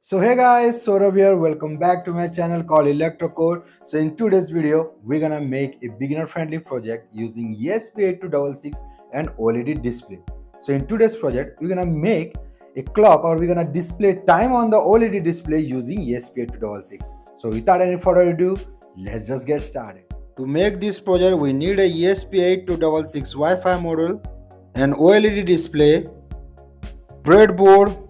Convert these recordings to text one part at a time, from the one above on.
So hey guys, Saurabh here. Welcome back to my channel called Electro. So in today's video, we're gonna make a beginner-friendly project using ESP8266 and OLED display. So in today's project, we're gonna make a clock or we're gonna display time on the OLED display using ESP8266. So without any further ado, let's just get started. To make this project, we need a ESP8266 Wi-Fi module, an OLED display, breadboard,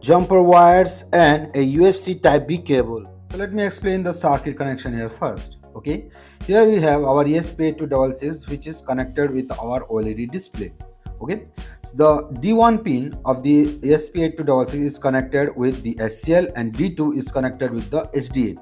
jumper wires and a UFC type B cable. So let me explain the circuit connection here first. Okay, here we have our ESP8266 which is connected with our OLED display. Okay, so the D1 pin of the ESP8266 is connected with the SCL and D2 is connected with the SDA.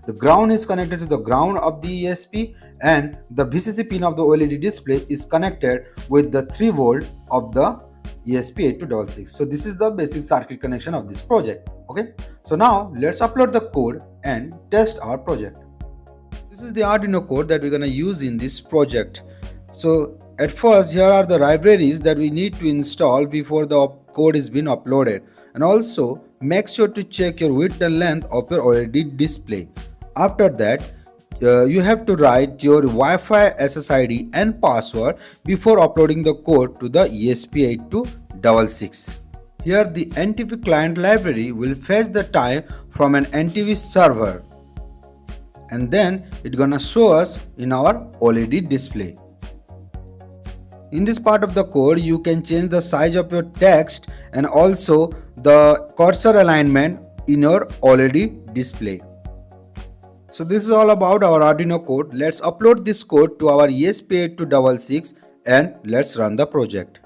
The ground is connected to the ground of the ESP and the VCC pin of the OLED display is connected with the 3 volt of the ESP8266. So this is the basic circuit connection of this project. Okay, so now let's upload the code and test our project. This is the Arduino code that we're going to use in this project. So at first, here are the libraries that we need to install before the code is being uploaded, and also make sure to check your width and length of your OLED display. After that, you have to write your Wi-Fi SSID and password before uploading the code to the ESP8266. Here the NTV client library will fetch the time from an NTV server and then it's gonna show us in our OLED display. In this part of the code, you can change the size of your text and also the cursor alignment in your OLED display. So this is all about our Arduino code. Let's upload this code to our ESP8266 and let's run the project.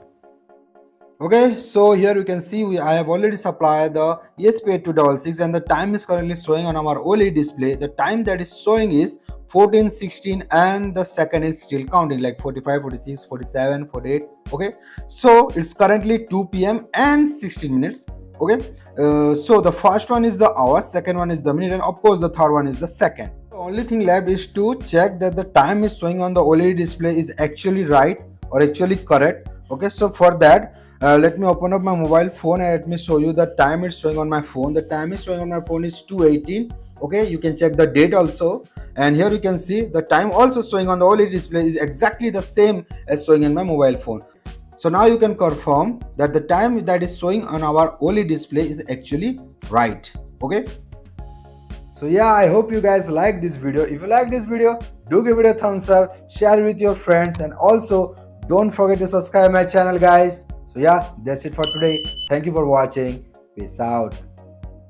Okay, so here you can see I have already supplied the ESP8266 and the time is currently showing on our OLED display. The time that is showing is 14:16 and the second is still counting like 45, 46, 47, 48. Okay, so it's currently 2 p.m. and 16 minutes. Okay, so the first one is the hour, second one is the minute, and of course the third one is the second. The only thing left is to check that the time is showing on the OLED display is actually right or actually correct. Okay, so for that, let me open up my mobile phone and let me show you the time it's showing on my phone. The time is showing on my phone is 2:18. Okay, you can check the date also, and here you can see the time also showing on the OLED display is exactly the same as showing in my mobile phone. So now you can confirm that the time that is showing on our OLED display is actually right. Okay, so yeah, I hope you guys like this video. If you like this video, do give it a thumbs up, share it with your friends, and also don't forget to subscribe my channel, guys. So yeah, that's it for today. Thank you for watching. Peace out.